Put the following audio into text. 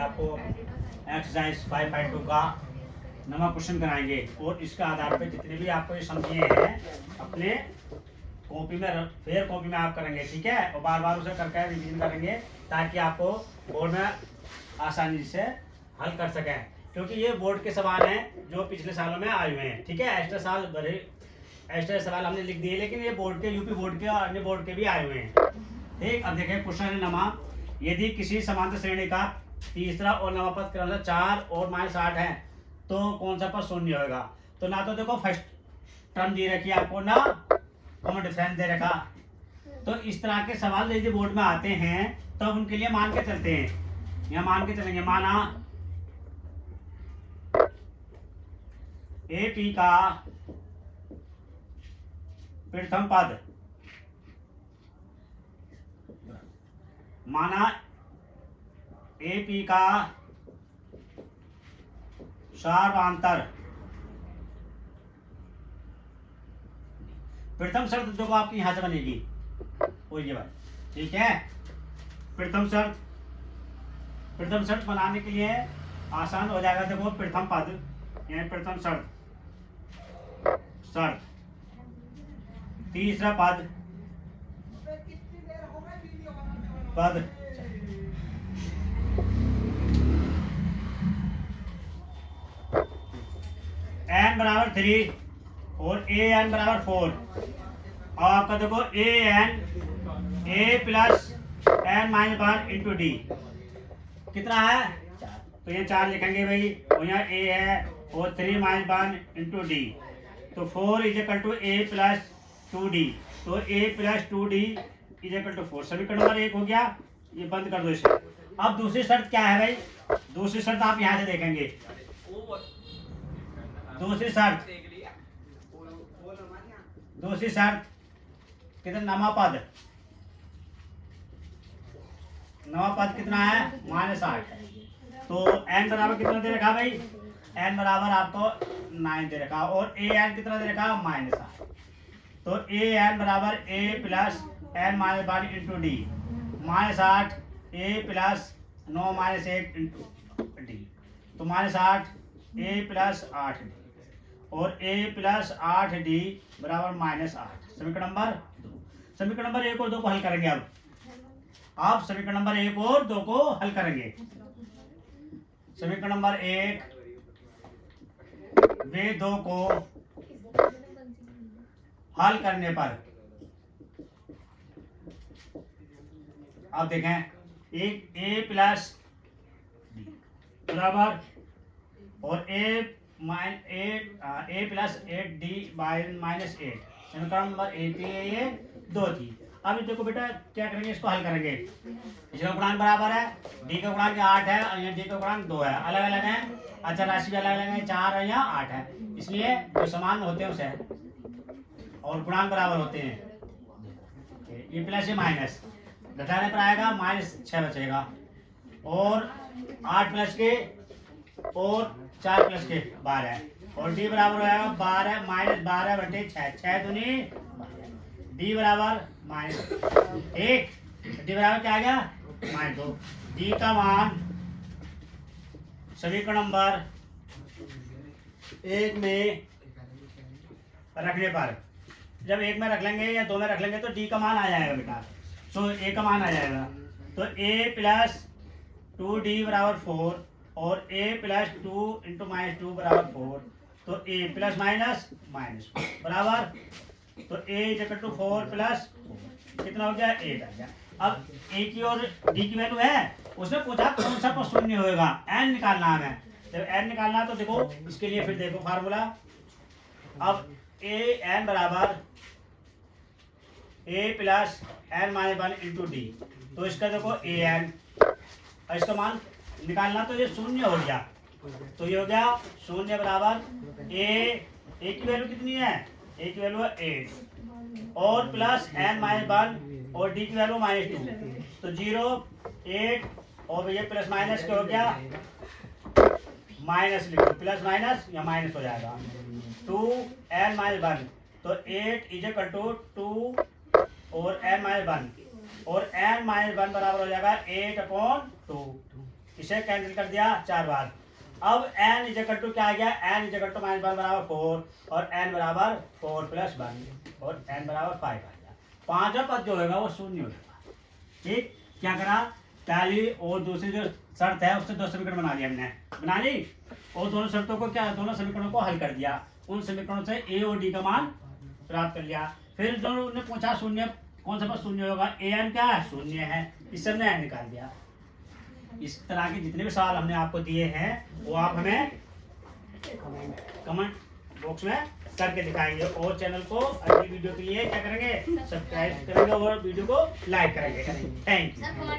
आपको एक्सरसाइज 5.2 का नवा क्वेश्चन कराएंगे और इसके आधार पर जितने भी आपको ये समझे हैं अपने कॉपी में फिर कॉपी में आप करेंगे, ठीक है। और बार बार उसे करके रिवीजन करेंगे ताकि आपको बोर्ड में आसानी से हल कर सकें, क्योंकि ये बोर्ड के सवाल हैं जो पिछले सालों में आए हुए हैं, ठीक है। एक्स्ट्रा सवाल हमने लिख दिए, लेकिन ये बोर्ड के यूपी बोर्ड के और अन्य बोर्ड के भी आए हुए हैं, ठीक। अब देखें क्वेश्चन है नमा, यदि किसी समांतर श्रेणी का तीसरा और नवा पद क्रमशः 4 और -8 है तो कौन सा पद शून्य होगा। तो ना तो देखो फर्स्ट टर्म दे रखी आपको, ना कॉमन डिफरेंस दे रखा। तो इस तरह के सवाल यदि बोर्ड में आते हैं तो अब उनके लिए मान के चलते हैं, यहाँ मान के चलेंगे। माना ए पी का प्रथम पद, माना ए पी का सार्वधातुक, प्रथम शर्त देखो आपकी यहां से बनेगी, वो ये बात, ठीक है। प्रथम शर्त बनाने के लिए आसान हो जाएगा। देखो प्रथम पद, ये प्रथम शर्त, तीसरा पद n बराबर 3 और ए एन बराबर 4। और आपका देखो ए प्लस एन -1 इंटू डी कितना है, तो ये 4 लिखेंगे भाई, और यहाँ ए है और 3 -1 इंटू डी, तो 4 is equal to A plus 2d, तो A plus 2d is equal to 4। समीकरण नंबर 1 हो गया, ये बंद कर दो इसे। अब दूसरी शर्त क्या है भाई, दूसरी शर्त आप यहाँ से देखेंगे। दूसरी शर्त कितना, नवा पद कितना है, -8 है। तो n बराबर कितना दे रखा भाई, n बराबर आपको 9 दे रखा, और ए एन कितना दे रखा, -8। तो ए एन बराबर ए प्लस एन -1 इंटू डी, -8 ए प्लस 9 -1 इंटू डी, तो -8 ए प्लस 8 डी और ए प्लस 8 डी बराबर -8। समीकरण नंबर 2, समीकरण नंबर 1 और 2 को हल करेंगे। अब आप समीकरण नंबर 1 और 2 को हल करेंगे। समीकरण नंबर 1, वे 2 को हल करने पर, आप देखें एक ए प्लस डी बराबर और ए प्लस 8d -8। समीकरण नंबर 1 ये 2 थी। अब देखो बेटा क्या करेंगे, इसको हल करेंगे। इसका गुणांक बराबर है, डी का गुणांक 8 है और यहाँ डी का गुणांक 2 है, अलग अलग है। अच्छा राशि भी अलग अलग है, 4 है या 8 है, इसलिए जो समान होते हैं उसे और गुणांक बराबर होते हैं। ये प्लस ये माइनस घटाने पर आएगा -6 बचेगा, और 8 प्लस के और 4 प्लस के 12, और डी बराबर हो जाएगा 12 -12 बटे 6, 6 दूनी डी बराबर -1, डी बराबर क्या आ गया, -2। डी का मान समीकरण नंबर 1 में रखने पर, जब 1 में रख लेंगे या 2 में रख लेंगे तो डी का मान आ जाएगा बेटा, तो ए का मान आ जाएगा। तो ए प्लस 2d बराबर 4 और ए प्लस 2 इंटू -2 बराबर 4, तो ए प्लस माइनस बराबर, तो ए इक्वल टू 4 प्लस कितना हो गया, 8 आ गया। अब ए की और डी की वैल्यू है, उसने पूछा कौन सा पद शून्य होगा, एन निकालना है। जब एन निकालना है तो देखो इसके लिए फिर देखो फार्मूला। अब ए एन बराबर ए प्लस एन -1 इंटू डी, तो इसका देखो ए एन, इसका मान निकालना, तो ये शून्य हो गया, तो ये हो गया 0 बराबर ए की वैल्यू कितनी है, ए की वैल्यू है 8 और प्लस एन -1 और डी की वैल्यू -2, तो 0 8 और ये प्लस माइनस क्या हो गया, माइनस लिखो, प्लस माइनस या माइनस हो जाएगा, 2 n -1, तो 8 इज इक्वल टू 2 और n -1, और n -1 बराबर हो जाएगा 8/2, इसे कैंसिल कर दिया 4 बार। अब n इज इक्वल टू क्या आ गया, n इज इक्वल टू -1 बराबर 4 और n बराबर 4 + 1 और n बराबर 5 आ गया। पांचवा पद जो होगा वो शून्य होगा। ठीक, क्या करा, पहली और दूसरी जो शर्त है उससे 2 समीकरण बना लिया हमने, बना ली, और दोनों शर्तों को क्या, दोनों समीकरणों को हल कर दिया, उन समीकरणों से a और d का मान प्राप्त कर लिया। फिर दोनों ने पूछा शून्य कौन सा पद शून्य होगा, an क्या है, शून्य है, इससे हमने n निकाल दिया। इस तरह के जितने भी सवाल हमने आपको दिए हैं वो आप हमें कमेंट बॉक्स में करके दिखाएंगे, और चैनल को अगली वीडियो के लिए क्या करेंगे, सब्सक्राइब करेंगे और वीडियो को लाइक करेंगे। Thank you.